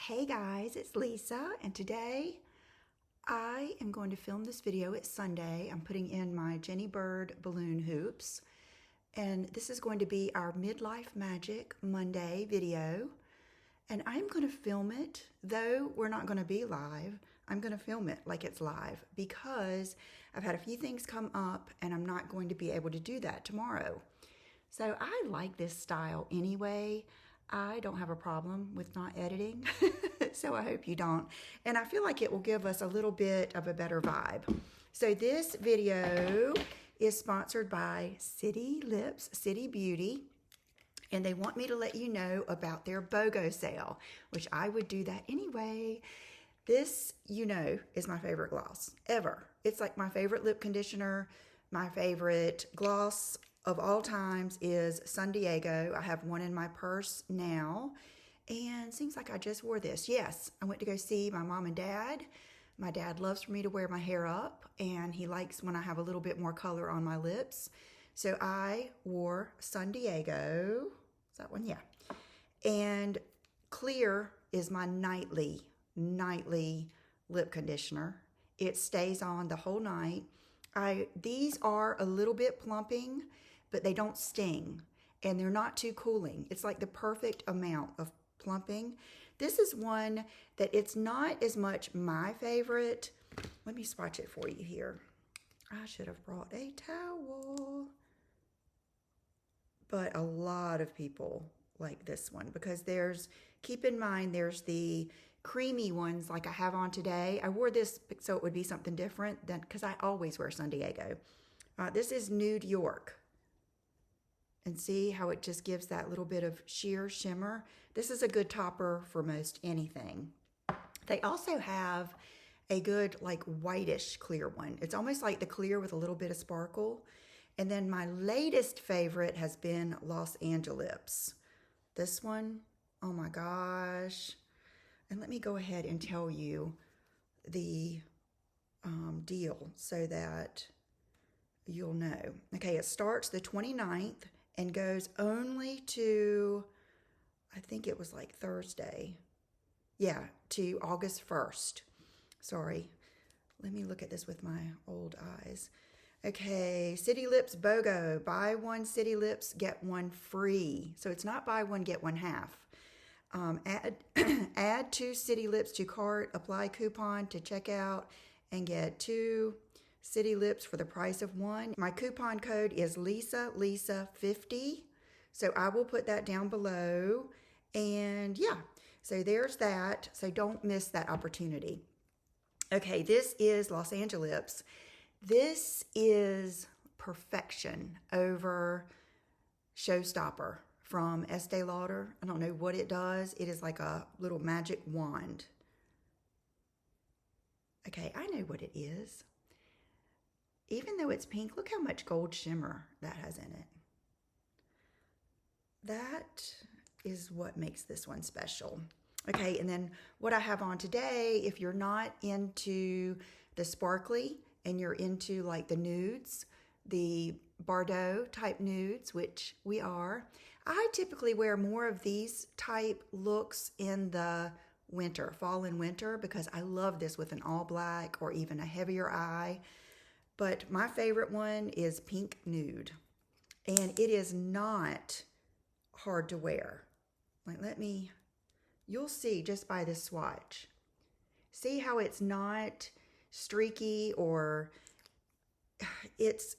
Hey guys, it's Lisa, and today I am going to film this video. It's Sunday. I'm putting in my Jenny Bird balloon hoops, and this is going to be our Midlife Magic Monday video. And I'm going to film it, though we're not going to be live. I'm going to film it like it's live because I've had a few things come up and I'm not going to be able to do that tomorrow. So I like this style anyway. I don't have a problem with not editing, so I hope you don't. And I feel like it will give us a little bit of a better vibe. So this video is sponsored by City Lips, City Beauty, and they want me to let you know about their BOGO sale, which I would do that anyway. This, you know, is my favorite gloss ever. It's like my favorite lip conditioner. My favorite gloss of all times is San Diego. I have one in my purse now, and seems like I just wore this. Yes, I went to go see my mom and dad. My dad loves for me to wear my hair up, and he likes when I have a little bit more color on my lips. So I wore San Diego. Is that one? Yeah. And Clear is my nightly lip conditioner. It stays on the whole night. These are a little bit plumping, but they don't sting, and they're not too cooling. It's like the perfect amount of plumping. This is one that it's not as much my favorite. Let me swatch it for you here. I should have brought a towel. But a lot of people like this one because keep in mind, there's the creamy ones like I have on today. I wore this so it would be something different than because I always wear San Diego. This is Nude York. And see how it just gives that little bit of sheer shimmer. This is a good topper for most anything. They also have a good like whitish clear one. It's almost like the clear with a little bit of sparkle. And then my latest favorite has been Los Angelips. This one, oh my gosh. And let me go ahead and tell you the deal so that you'll know. Okay, it starts the 29th and goes only to, I think it was like Thursday. Yeah, to August 1st. Sorry, let me look at this with my old eyes. Okay, City Lips BOGO. Buy one City Lips, get one free. So it's not buy one, get one half. Add 2 City Lips to cart, apply coupon to checkout, and get 2 City Lips for the price of 1. My coupon code is Lisa50. So I will put that down below. And yeah, so there's that. So don't miss that opportunity. Okay, this is Los Angelips. This is perfection over Showstopper from Estee Lauder. I don't know what it does. It is like a little magic wand. Okay, I know what it is. Even though it's pink, look how much gold shimmer that has in it. That is what makes this one special. Okay, and then what I have on today, if you're not into the sparkly and you're into like the nudes, the Bordeaux type nudes, which we are, I typically wear more of these type looks in the winter, fall and winter, because I love this with an all black or even a heavier eye. But my favorite one is Pink Nude. And it is not hard to wear. Like, you'll see just by this swatch. See how it's not streaky or it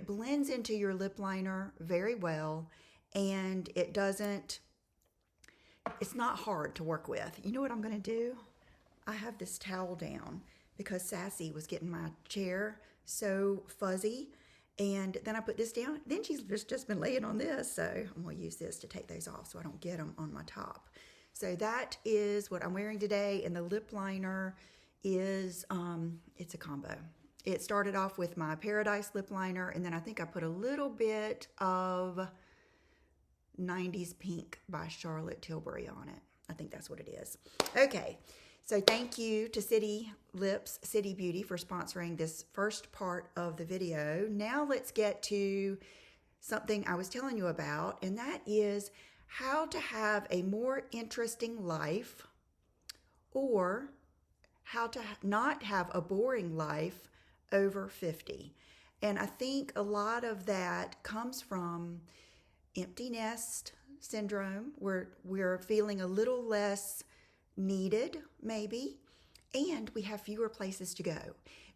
blends into your lip liner very well, and it's not hard to work with. You know what I'm gonna do? I have this towel down because Sassy was getting my chair so fuzzy, and then I put this down. Then she's just been laying on this, so I'm gonna use this to take those off so I don't get them on my top. So that is what I'm wearing today, and the lip liner is, it's a combo. It started off with my Paradise lip liner, and then I think I put a little bit of 90s Pink by Charlotte Tilbury on it. I think that's what it is. Okay. So thank you to City Lips, City Beauty for sponsoring this first part of the video. Now let's get to something I was telling you about, and that is how to have a more interesting life or how to not have a boring life over 50. And I think a lot of that comes from empty nest syndrome, where we're feeling a little less needed, maybe, and we have fewer places to go.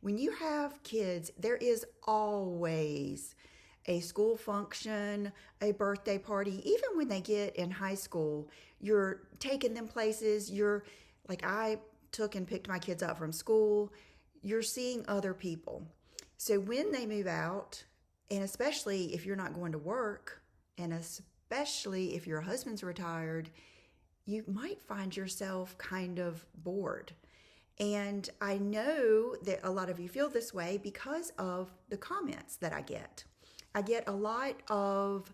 When you have kids, there is always a school function, a birthday party. Even when they get in high school, you're taking them places. You're like, I took and picked my kids up from school. You're seeing other people. So when they move out, and especially if you're not going to work, and especially if your husband's retired, you might find yourself kind of bored. And I know that a lot of you feel this way because of the comments that I get. I get a lot of,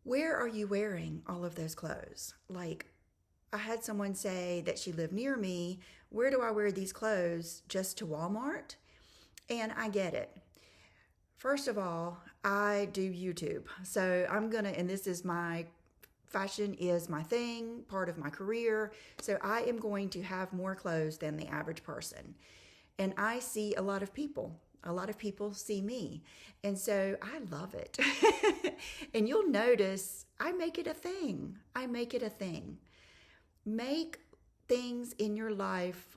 where are you wearing all of those clothes? Like, I had someone say that she lived near me. Where do I wear these clothes? Just to Walmart? And I get it. First of all, I do YouTube. So and this is fashion is my thing, part of my career. So I am going to have more clothes than the average person. And I see a lot of people. A lot of people see me. And so I love it. And you'll notice I make it a thing. I make it a thing. Make things in your life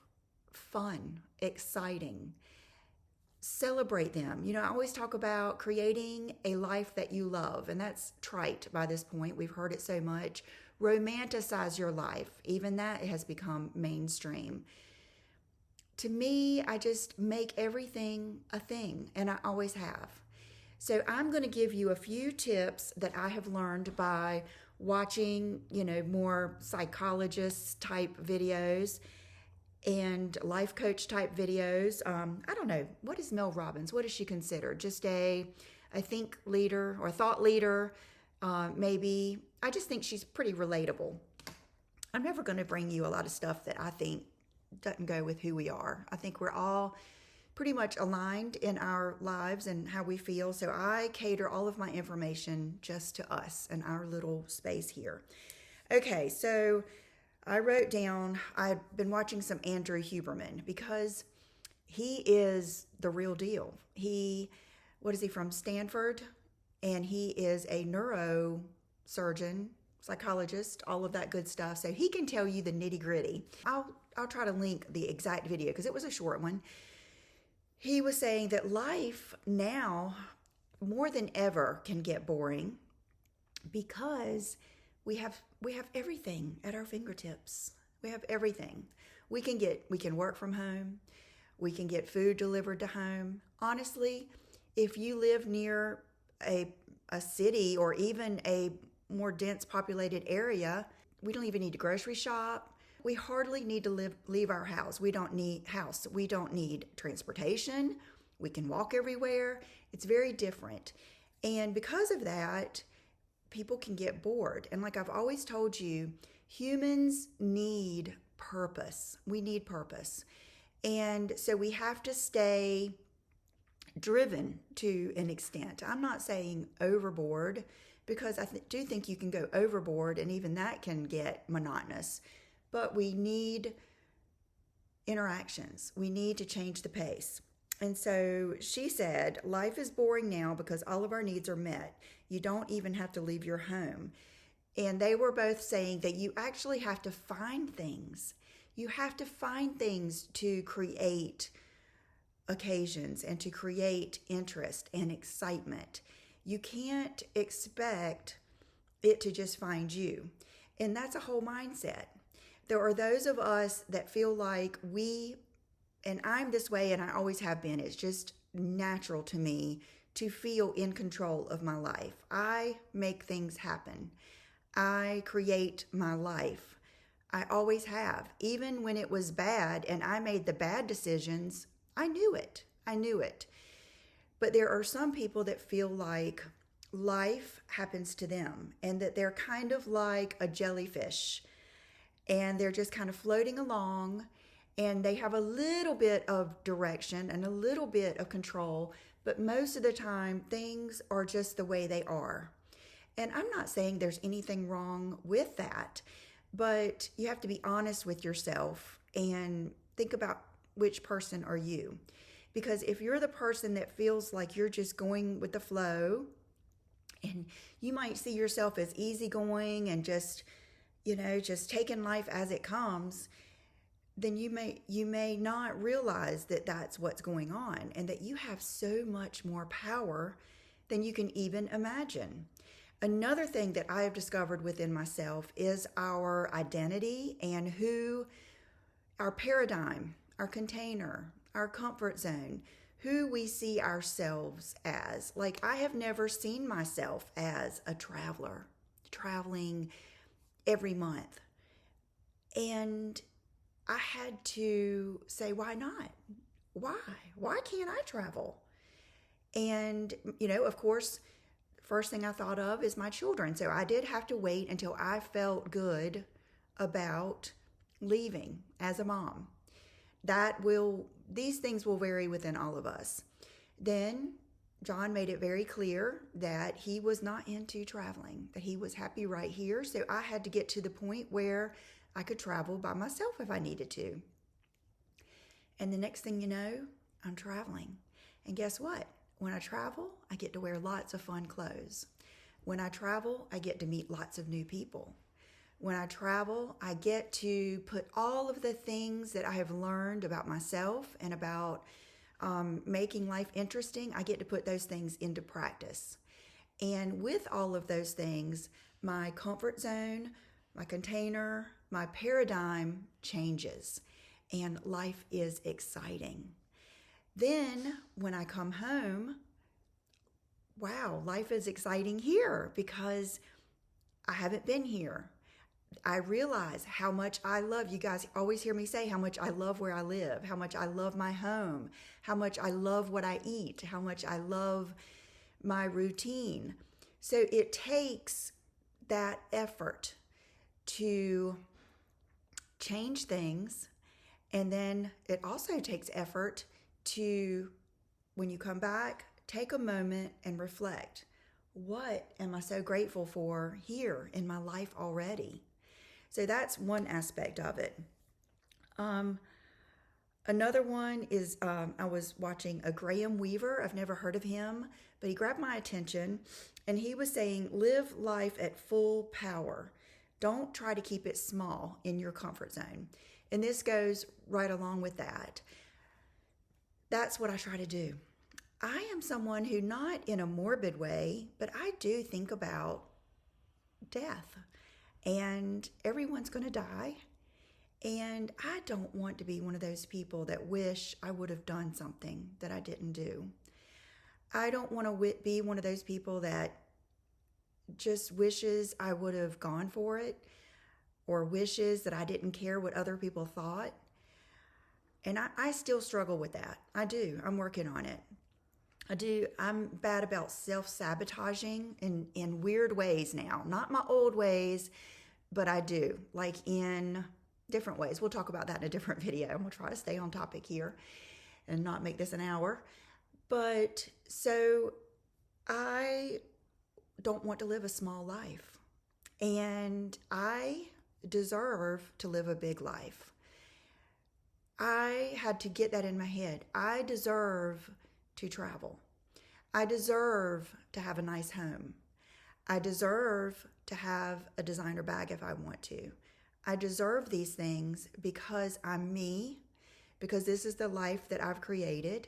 fun, exciting. Celebrate them. I always talk about creating a life that you love, and that's trite by this point. We've heard it so much. Romanticize your life. Even that has become mainstream. To me, I just make everything a thing, and I always have. So I'm going to give you a few tips that I have learned by watching, more psychologist type videos and life coach type videos. I don't know, what is Mel Robbins? What is she considered? Just a think leader or a thought leader, maybe. I just think she's pretty relatable. I'm never going to bring you a lot of stuff that I think doesn't go with who we are. I think we're all pretty much aligned in our lives and how we feel. So I cater all of my information just to us and our little space here. Okay, so I wrote down, I've been watching some Andrew Huberman because he is the real deal. What is he, from Stanford? And he is a neurosurgeon, psychologist, all of that good stuff. So he can tell you the nitty gritty. I'll try to link the exact video because it was a short one. He was saying that life now, more than ever, can get boring because we have everything at our fingertips. We have everything. We can work from home. We can get food delivered to home. Honestly, if you live near a city or even a more dense populated area, we don't even need to grocery shop. We hardly need to leave our house. We don't need transportation. We can walk everywhere. It's very different. And because of that, people can get bored. And like I've always told you, humans need purpose. We need purpose. And so we have to stay driven to an extent. I'm not saying overboard, because I do think you can go overboard and even that can get monotonous. But we need interactions. We need to change the pace. And so she said, life is boring now because all of our needs are met. You don't even have to leave your home. And they were both saying that you actually have to find things. You have to find things to create occasions and to create interest and excitement. You can't expect it to just find you. And that's a whole mindset. There are those of us that feel like and I'm this way and I always have been, it's just natural to me to feel in control of my life. I make things happen. I create my life. I always have. Even when it was bad and I made the bad decisions, I knew it. But there are some people that feel like life happens to them and that they're kind of like a jellyfish. And they're just kind of floating along and they have a little bit of direction and a little bit of control, but most of the time things are just the way they are. And I'm not saying there's anything wrong with that, But you have to be honest with yourself and think about which person are you. Because if you're the person that feels like you're just going with the flow, and you might see yourself as easygoing and just, just taking life as it comes, then you may not realize that that's what's going on, and that you have so much more power than you can even imagine. Another thing that I have discovered within myself is our identity and our paradigm, our container, our comfort zone, who we see ourselves as. Like, I have never seen myself as a traveler, traveling every month. And I had to say, why not? Why? Why can't I travel? And, of course, first thing I thought of is my children. So I did have to wait until I felt good about leaving as a mom. These things will vary within all of us. Then John made it very clear that he was not into traveling, that he was happy right here. So I had to get to the point where I could travel by myself if I needed to. And the next thing you know, I'm traveling. And guess what? When I travel, I get to wear lots of fun clothes. When I travel, I get to meet lots of new people. When I travel, I get to put all of the things that I have learned about myself and about making life interesting, I get to put those things into practice. And with all of those things, my comfort zone, my container, my paradigm changes, and life is exciting. Then when I come home, wow, life is exciting here because I haven't been here. I realize how much I love, you guys always hear me say how much I love where I live, how much I love my home, how much I love what I eat, how much I love my routine. So it takes that effort to change things. And then it also takes effort to, when you come back, take a moment and reflect. What am I so grateful for here in my life already? So that's one aspect of it. Another one is I was watching a Graham Weaver. I've never heard of him, but he grabbed my attention, and he was saying, live life at full power. Don't try to keep it small in your comfort zone. And this goes right along with that. That's what I try to do. I am someone who, not in a morbid way, but I do think about death. And everyone's going to die. And I don't want to be one of those people that wish I would have done something that I didn't do. I don't want to be one of those people that just wishes I would have gone for it, or wishes that I didn't care what other people thought. And I still struggle with that. I do. I'm working on it. I do. I'm bad about self-sabotaging in weird ways now. Not my old ways, but I do. Like in different ways. We'll talk about that in a different video. And we'll try to stay on topic here and not make this an hour. But so I don't want to live a small life. And I deserve to live a big life. I had to get that in my head. I deserve to travel. I deserve to have a nice home. I deserve to have a designer bag if I want to. I deserve these things because I'm me, because this is the life that I've created,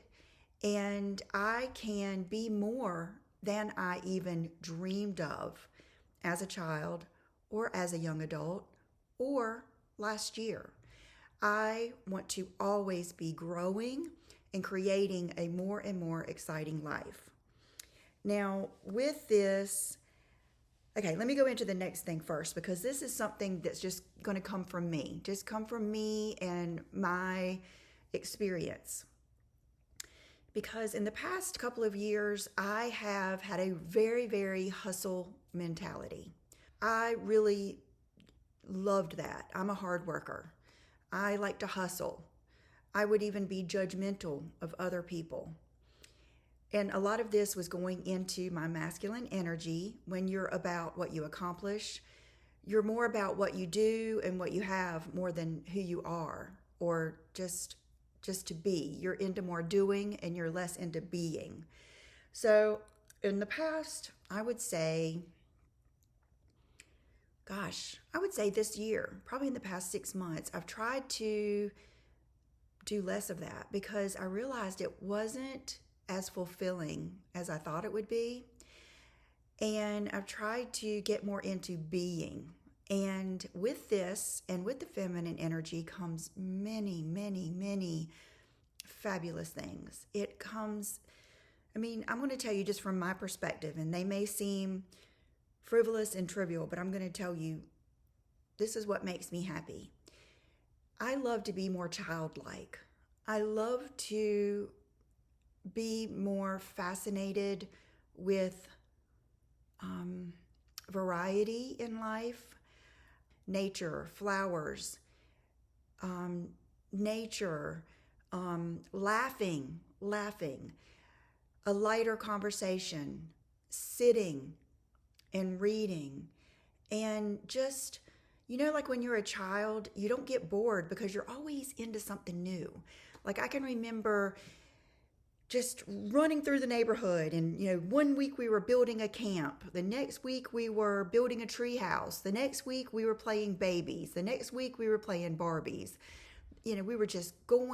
and I can be more than I even dreamed of as a child or as a young adult or last year. I want to always be growing and creating a more and more exciting life. Now, with this, okay, let me go into the next thing first, because this is something that's just going to come from me, and my experience. Because in the past couple of years, I have had a very, very hustle mentality. I really loved that. I'm a hard worker. I like to hustle. I would even be judgmental of other people. And a lot of this was going into my masculine energy. When you're about what you accomplish, you're more about what you do and what you have more than who you are, or just to be. You're into more doing and you're less into being. So in the past, I would say this year, probably in the past 6 months, I've tried to do less of that because I realized it wasn't as fulfilling as I thought it would be. And I've tried to get more into being. And with this and with the feminine energy comes many, many, many fabulous things. I'm going to tell you just from my perspective, and they may seem frivolous and trivial, but I'm going to tell you this is what makes me happy. I love to be more childlike. I love to be more fascinated with variety in life, nature, flowers, nature, laughing, a lighter conversation, sitting and reading, and just, like when you're a child, you don't get bored because you're always into something new. Like I can remember just running through the neighborhood, and one week we were building a camp, the next week we were building a tree house, the next week we were playing babies, the next week we were playing Barbies. We were just go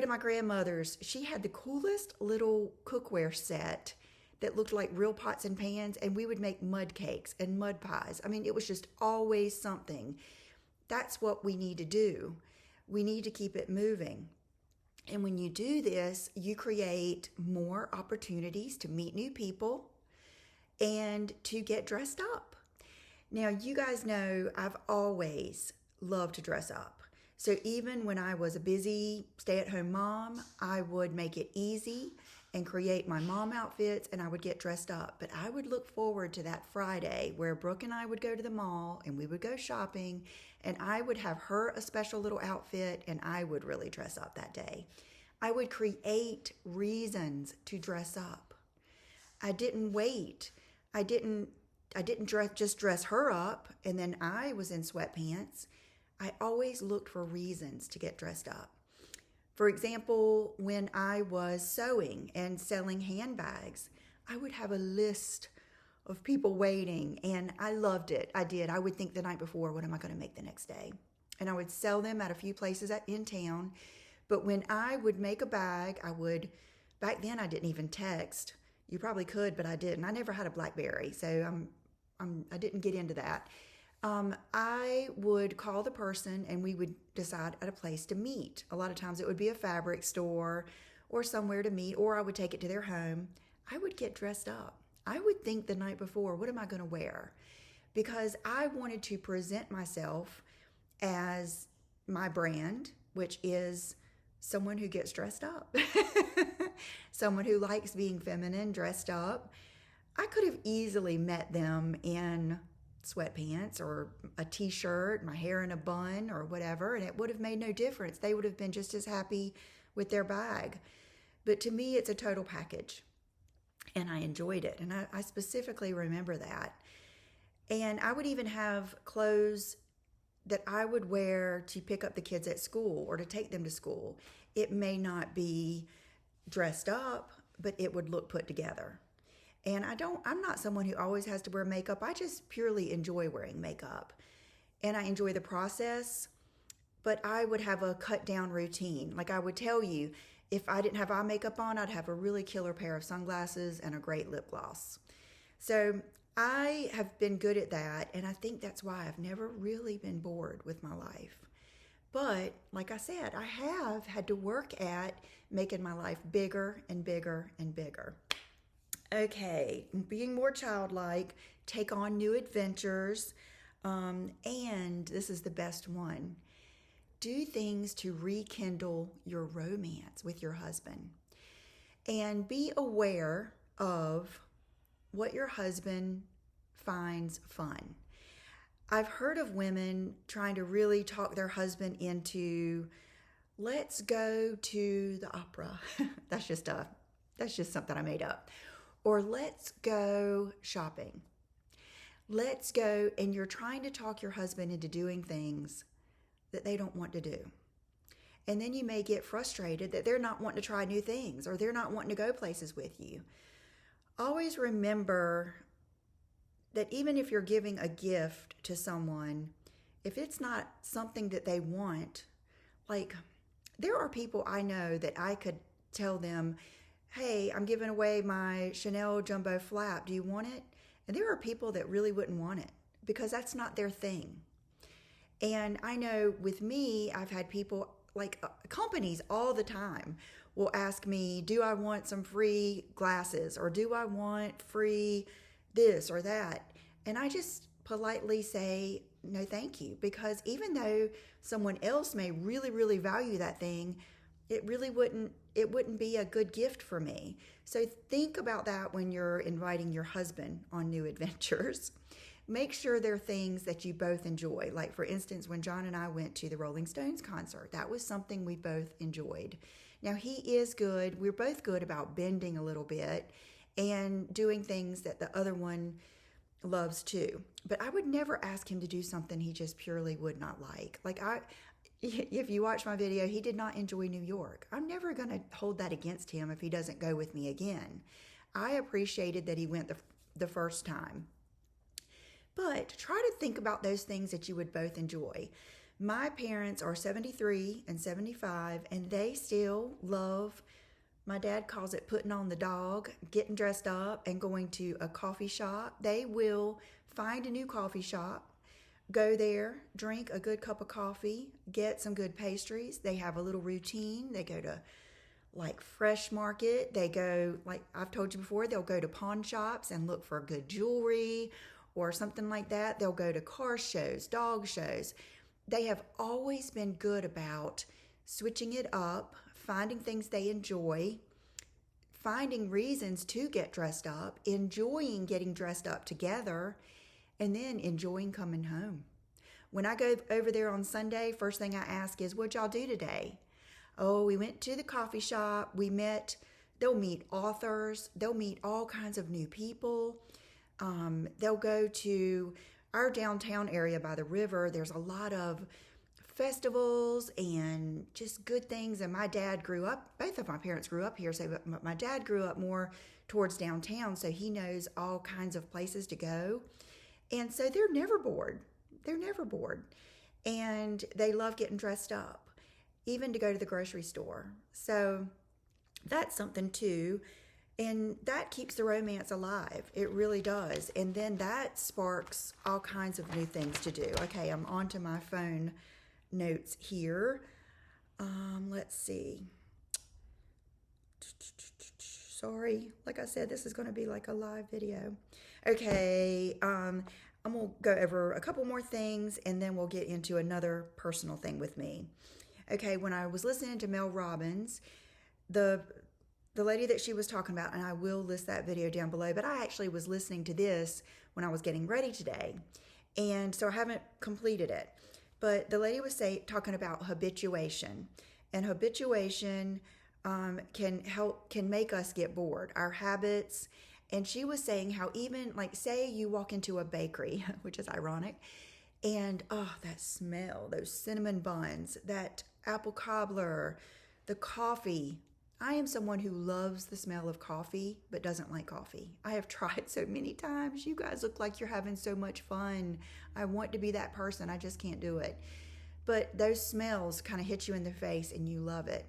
to my grandmother's. She had the coolest little cookware set that looked like real pots and pans, and we would make mud cakes and mud pies. It was just always something. That's what we need to do. We need to keep it moving. And when you do this, you create more opportunities to meet new people and to get dressed up. Now, you guys know I've always loved to dress up. So even when I was a busy stay-at-home mom, I would make it easy and create my mom outfits, and I would get dressed up. But I would look forward to that Friday where Brooke and I would go to the mall and we would go shopping, and I would have her a special little outfit, and I would really dress up that day. I would create reasons to dress up. I didn't wait. I didn't just dress her up and then I was in sweatpants. I always looked for reasons to get dressed up. For example, when I was sewing and selling handbags, I would have a list of people waiting, and I loved it. I did. I would think the night before, what am I going to make the next day? And I would sell them at a few places in town. But when I would make a bag, back then I didn't even text. You probably could, but I didn't. I never had a BlackBerry, so I didn't get into that. I would call the person and we would decide at a place to meet. A lot of times it would be a fabric store or somewhere to meet, or I would take it to their home. I would get dressed up. I would think the night before, what am I going to wear? Because I wanted to present myself as my brand, which is someone who gets dressed up, someone who likes being feminine, dressed up. I could have easily met them in sweatpants or a t-shirt, my hair in a bun or whatever, and it would have made no difference. They would have been just as happy with their bag. But to me, it's a total package, and I enjoyed it, and I specifically remember that. And I would even have clothes that I would wear to pick up the kids at school or to take them to school. It may not be dressed up, but it would look put together. And I'm not someone who always has to wear makeup. I just purely enjoy wearing makeup. And I enjoy the process, but I would have a cut down routine. Like I would tell you, if I didn't have eye makeup on, I'd have a really killer pair of sunglasses and a great lip gloss. So I have been good at that, and I think that's why I've never really been bored with my life. But like I said, I have had to work at making my life bigger and bigger and bigger. Okay, being more childlike, take on new adventures, and this is the best one. Do things to rekindle your romance with your husband, and be aware of what your husband finds fun. I've heard of women trying to really talk their husband into, let's go to the opera. That's just something I made up. Or let's go shopping. let's go, and you're trying to talk your husband into doing things that they don't want to do. And then you may get frustrated that they're not wanting to try new things or they're not wanting to go places with you. Always remember that even if you're giving a gift to someone, if it's not something that they want, like there are people I know that I could tell them, hey, I'm giving away my Chanel jumbo flap. Do you want it? And there are people that really wouldn't want it because that's not their thing. And I know with me, I've had people like companies all the time will ask me, do I want some free glasses or do I want free this or that? And I just politely say, no, thank you. Because even though someone else may really, really value that thing, it wouldn't be a good gift for me. So think about that when you're inviting your husband on new adventures. Make sure they're things that you both enjoy. Like for instance, when John and I went to the Rolling Stones concert, that was something we both enjoyed. Now he is good. We're both good about bending a little bit and doing things that the other one loves too. But I would never ask him to do something he just purely would not like. If you watch my video, he did not enjoy New York. I'm never going to hold that against him if he doesn't go with me again. I appreciated that he went the first time. But try to think about those things that you would both enjoy. My parents are 73 and 75, and they still love, my dad calls it putting on the dog, getting dressed up and going to a coffee shop. They will find a new coffee shop, go there, drink a good cup of coffee, get some good pastries. They have a little routine. They go to like Fresh Market. They go, like I've told you before, they'll go to pawn shops and look for good jewelry or something like that. They'll go to car shows, dog shows. They have always been good about switching it up, finding things they enjoy, finding reasons to get dressed up, enjoying getting dressed up together, and then enjoying coming home. When I go over there on Sunday, first thing I ask is, what'd y'all do today? Oh, we went to the coffee shop. They'll meet authors. They'll meet all kinds of new people. They'll go to our downtown area by the river. There's a lot of festivals and just good things. And my dad grew up, both of my parents grew up here. So my dad grew up more towards downtown. So he knows all kinds of places to go. And so they're never bored. They're never bored. And they love getting dressed up, even to go to the grocery store. So that's something too. And that keeps the romance alive. It really does. And then that sparks all kinds of new things to do. Okay, I'm onto my phone notes here. Let's see. Sorry. Like I said, this is going to be like a live video. Okay, I'm going to go over a couple more things and then we'll get into another personal thing with me. Okay, when I was listening to Mel Robbins, the lady that she was talking about, and I will list that video down below, but I actually was listening to this when I was getting ready today. And so I haven't completed it. But the lady was talking about habituation. And habituation can make us get bored, our habits. And she was saying how even, like, say you walk into a bakery, which is ironic, and that smell, those cinnamon buns, that apple cobbler, the coffee. I am someone who loves the smell of coffee, but doesn't like coffee. I have tried so many times. You guys look like you're having so much fun. I want to be that person. I just can't do it. But those smells kind of hit you in the face and you love it.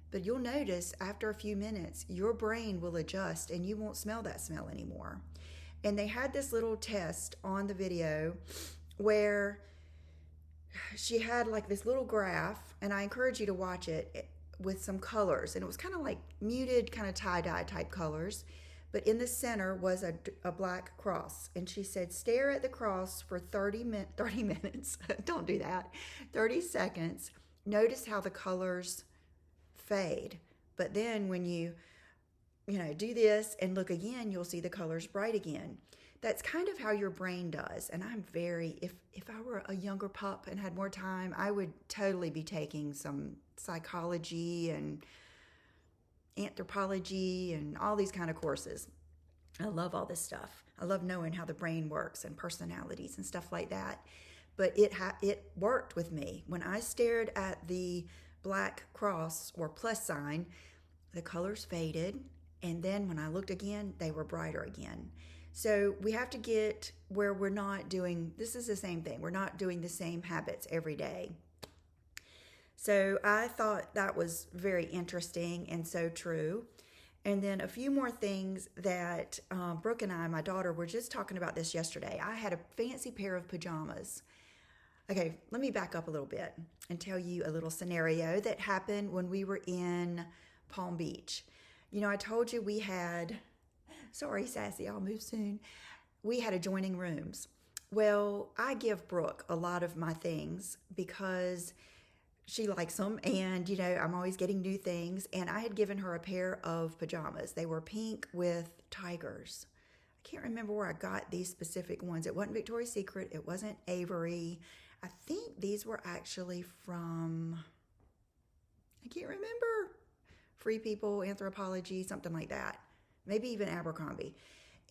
But you'll notice after a few minutes, your brain will adjust and you won't smell that smell anymore. And they had this little test on the video where she had like this little graph, and I encourage you to watch it, with some colors, and it was kind of like muted, kind of tie-dye type colors, but in the center was a black cross, and she said stare at the cross for 30 minutes. Don't do that. 30 seconds. Notice how the colors fade, but then when you do this and look again, you'll see the colors bright again. That's kind of how your brain does. And I'm if I were a younger pup and had more time, I would totally be taking some psychology and anthropology and all these kind of courses. I love all this stuff. I love knowing how the brain works and personalities and stuff like that. But it worked with me. When I stared at the black cross or plus sign, the colors faded. And then when I looked again, they were brighter again. So we have to get where we're not doing, this is the same thing. We're not doing the same habits every day. So I thought that was very interesting and so true. And then a few more things that Brooke and I, my daughter, were just talking about this yesterday. I had a fancy pair of pajamas. Okay, let me back up a little bit and tell you a little scenario that happened when we were in Palm Beach. You know, I told you we had, sorry, Sassy, I'll move soon. We had adjoining rooms. Well, I give Brooke a lot of my things because she likes them, and you know, I'm always getting new things. And I had given her a pair of pajamas. They were pink with tigers. I can't remember where I got these specific ones. It wasn't Victoria's Secret. It wasn't Avery. I think these were actually from, I can't remember, Free People, Anthropologie, something like that. Maybe even Abercrombie.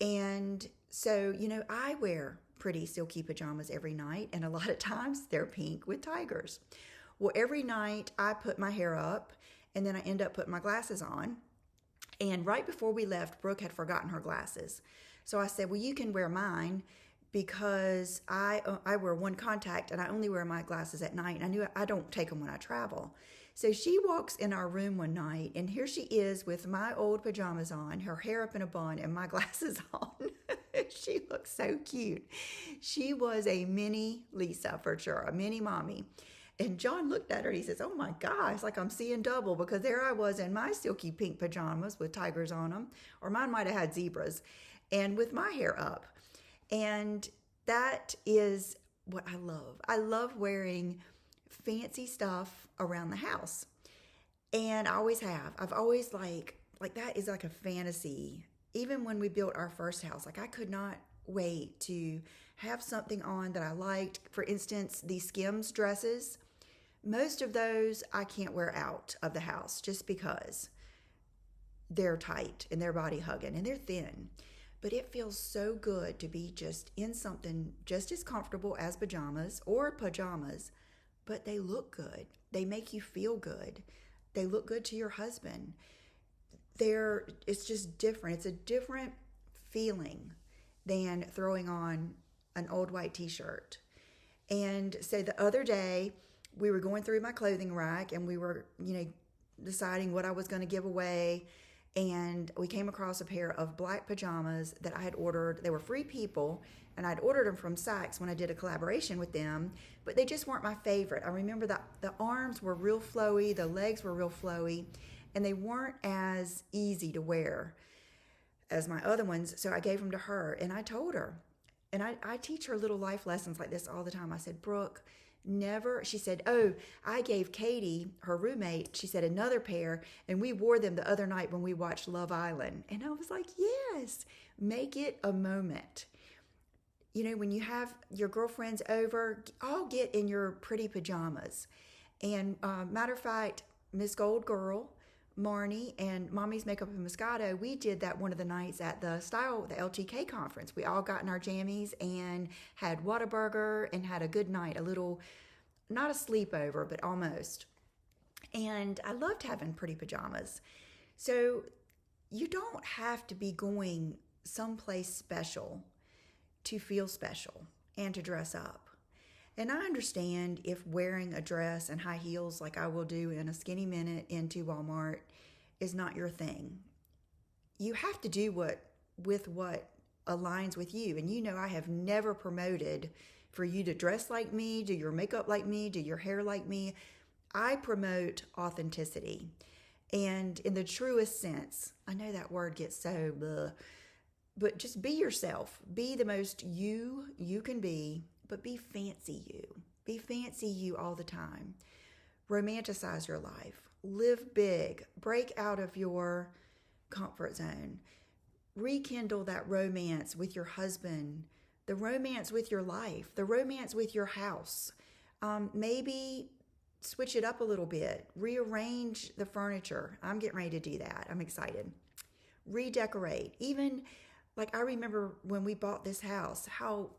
And so, you know, I wear pretty silky pajamas every night, and a lot of times they're pink with tigers. Well, every night I put my hair up, and then I end up putting my glasses on. And right before we left, Brooke had forgotten her glasses. So I said, well, you can wear mine because I wear one contact, and I only wear my glasses at night. And I knew I don't take them when I travel. So she walks in our room one night, and here she is with my old pajamas on, her hair up in a bun, and my glasses on. She looks so cute. She was a mini Lisa for sure, a mini mommy. And John looked at her and he says, oh my gosh, like I'm seeing double, because there I was in my silky pink pajamas with tigers on them, or mine might have had zebras, and with my hair up. And that is what I love. I love wearing fancy stuff around the house. And I always have. I've always like that is like a fantasy. Even when we built our first house, like I could not wait to have something on that I liked. For instance, these Skims dresses. Most of those I can't wear out of the house just because they're tight and they're body hugging and they're thin. But it feels so good to be just in something just as comfortable as pajamas, but they look good. They make you feel good. They look good to your husband. It's just different. It's a different feeling than throwing on an old white t-shirt. And so the other day, we were going through my clothing rack, and we were, deciding what I was going to give away. And we came across a pair of black pajamas that I had ordered. They were Free People, and I'd ordered them from Saks when I did a collaboration with them, but they just weren't my favorite. I remember that the arms were real flowy, the legs were real flowy, and they weren't as easy to wear as my other ones. So I gave them to her, and I told her, and I teach her little life lessons like this all the time. I said, Brooke, never, she said, oh, I gave Katie, her roommate, she said, another pair, and we wore them the other night when we watched Love Island. And I was like, yes, make it a moment. When you have your girlfriends over, all get in your pretty pajamas. And matter of fact, Miss Gold Girl, Marnie, and Mommy's Makeup and Moscato, we did that one of the nights at the LTK conference. We all got in our jammies and had Whataburger and had a good night, a little, not a sleepover, but almost. And I loved having pretty pajamas. So you don't have to be going someplace special to feel special and to dress up. And I understand if wearing a dress and high heels like I will do in a skinny minute into Walmart is not your thing. You have to do what aligns with you. And I have never promoted for you to dress like me, do your makeup like me, do your hair like me. I promote authenticity. And in the truest sense, I know that word gets so blah, but just be yourself. Be the most you can be. But be fancy you. Be fancy you all the time. Romanticize your life. Live big. Break out of your comfort zone. Rekindle that romance with your husband, the romance with your life, the romance with your house. Maybe switch it up a little bit. Rearrange the furniture. I'm getting ready to do that. I'm excited. Redecorate. Even Like, I remember when we bought this house, how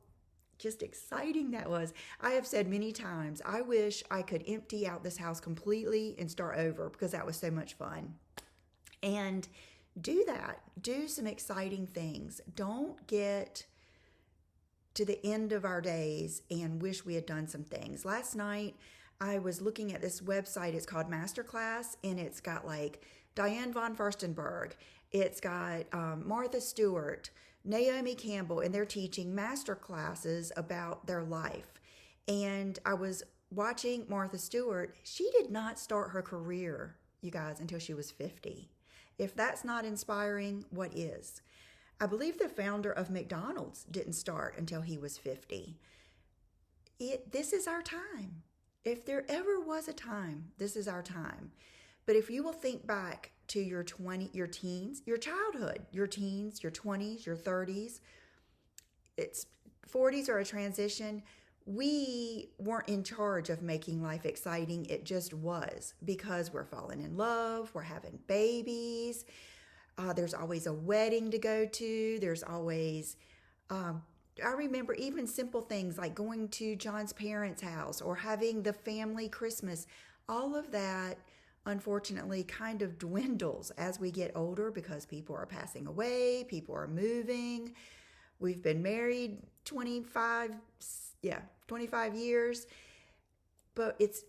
just exciting that was. I have said many times, I wish I could empty out this house completely and start over because that was so much fun. And do that. Do some exciting things. Don't get to the end of our days and wish we had done some things. Last night, I was looking at this website. It's called Masterclass, and it's got like Diane von Furstenberg. It's got Martha Stewart, Naomi Campbell, and they're teaching master classes about their life. And I was watching Martha Stewart. She did not start her career, you guys, until she was 50. If that's not inspiring, what is? I believe the founder of McDonald's didn't start until he was 50. This is our time. If there ever was a time, this is our time. But if you will think back to your teens, your childhood, your teens, your 20s, your 30s, 40s are a transition. We weren't in charge of making life exciting. It just was, because we're falling in love, we're having babies. There's always a wedding to go to. There's always, I remember even simple things like going to John's parents' house or having the family Christmas. All of that, unfortunately, kind of dwindles as we get older because people are passing away, people are moving. We've been married 25 years, but it's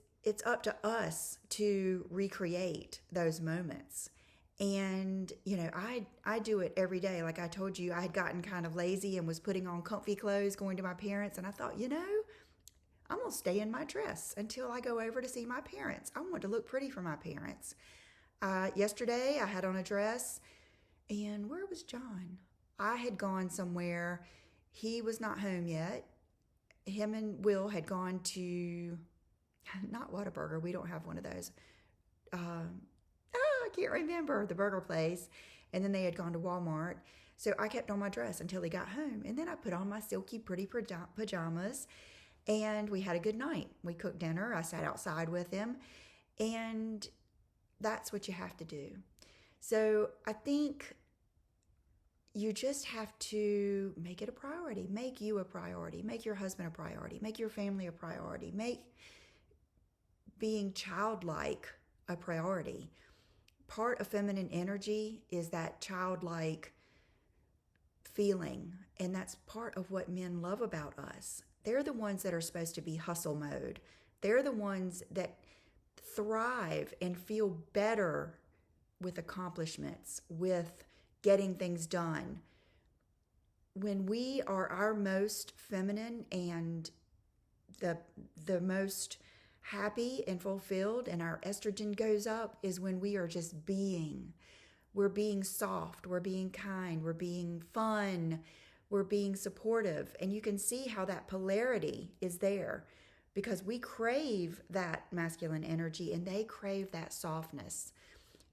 up to us to recreate those moments. And, you know, I do it every day. Like I told you, I had gotten kind of lazy and was putting on comfy clothes, going to my parents. And I thought, you know, I'm going to stay in my dress until I go over to see my parents. I want to look pretty for my parents. Yesterday, I had on a dress. And where was John? I had gone somewhere. He was not home yet. Him and Will had gone to, not Whataburger. We don't have one of those. I can't remember, the burger place. And then they had gone to Walmart. So I kept on my dress until he got home. And then I put on my silky pretty pajamas. And we had a good night. We cooked dinner. I sat outside with him. And that's what you have to do. So I think you just have to make it a priority. Make you a priority. Make your husband a priority. Make your family a priority. Make being childlike a priority. Part of feminine energy is that childlike feeling, and that's part of what men love about us. They're the ones that are supposed to be hustle mode. They're the ones that thrive and feel better with accomplishments, with getting things done. When we are our most feminine and the most happy and fulfilled and our estrogen goes up is when we are just being. We're being soft, we're being kind, we're being fun, we're being supportive. And you can see how that polarity is there because we crave that masculine energy and they crave that softness.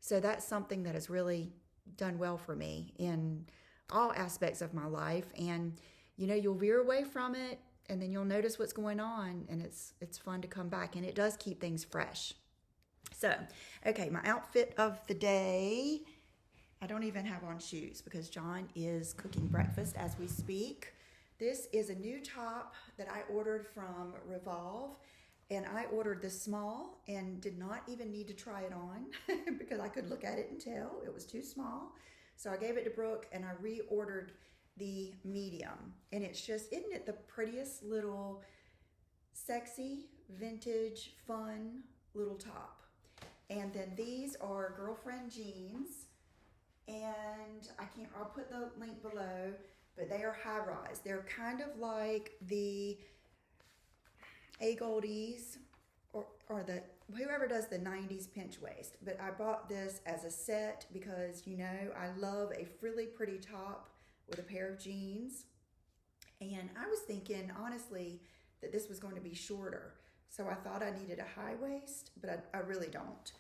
So that's something that has really done well for me in all aspects of my life. And, you know, you'll veer away from it and then you'll notice what's going on, and it's fun to come back, and it does keep things fresh. So, okay, my outfit of the day. I don't even have on shoes because John is cooking breakfast as we speak. This is a new top that I ordered from Revolve, and I ordered the small and did not even need to try it on because I could look at it and tell it was too small. So I gave it to Brooke and I reordered the medium, and it's just, isn't it the prettiest little sexy vintage fun little top? And then these are girlfriend jeans, and I'll put the link below, but they are high rise. They're kind of like the A-Goldies or the whoever does the 90s pinch waist, but I bought this as a set because, you know, I love a really pretty top with a pair of jeans. And I was thinking, honestly, that this was going to be shorter. So I thought I needed a high waist, but I really don't.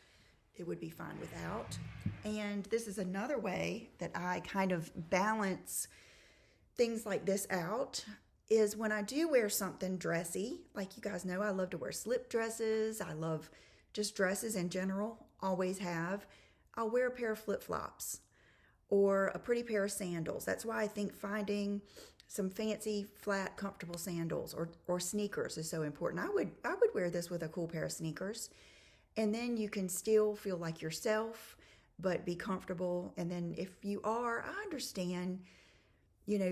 It would be fine without. And this is another way that I kind of balance things like this out, is when I do wear something dressy. Like you guys know, I love to wear slip dresses. I love just dresses in general, always have. I'll wear a pair of flip-flops. or a pretty pair of sandals. That's why I think finding some fancy, flat, comfortable sandals or sneakers is so important. I would wear this with a cool pair of sneakers. And then you can still feel like yourself, but be comfortable. And then if you are, I understand,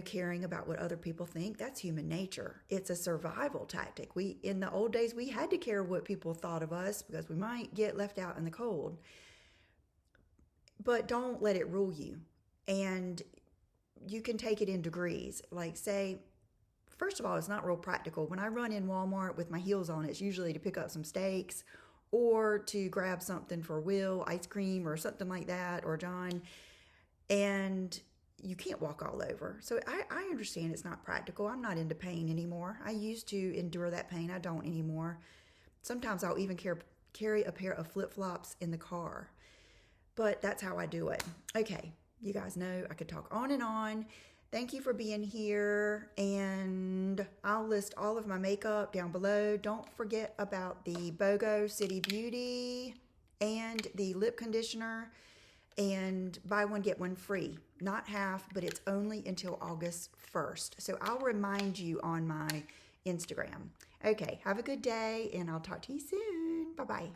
caring about what other people think. That's human nature. It's a survival tactic. In the old days, we had to care what people thought of us because we might get left out in the cold. But don't let it rule you. And you can take it in degrees. Like, say, first of all, it's not real practical. When I run in Walmart with my heels on, it's usually to pick up some steaks or to grab something for Will, ice cream or something like that, or John. And you can't walk all over. So I understand it's not practical. I'm not into pain anymore. I used to endure that pain. I don't anymore. Sometimes I'll even carry a pair of flip-flops in the car. But that's how I do it. Okay, you guys know I could talk on and on. Thank you for being here, and I'll list all of my makeup down below. Don't forget about the BOGO City Beauty and the lip conditioner, and buy one, get one free. Not half, but it's only until August 1st. So I'll remind you on my Instagram. Okay, have a good day, and I'll talk to you soon. Bye-bye.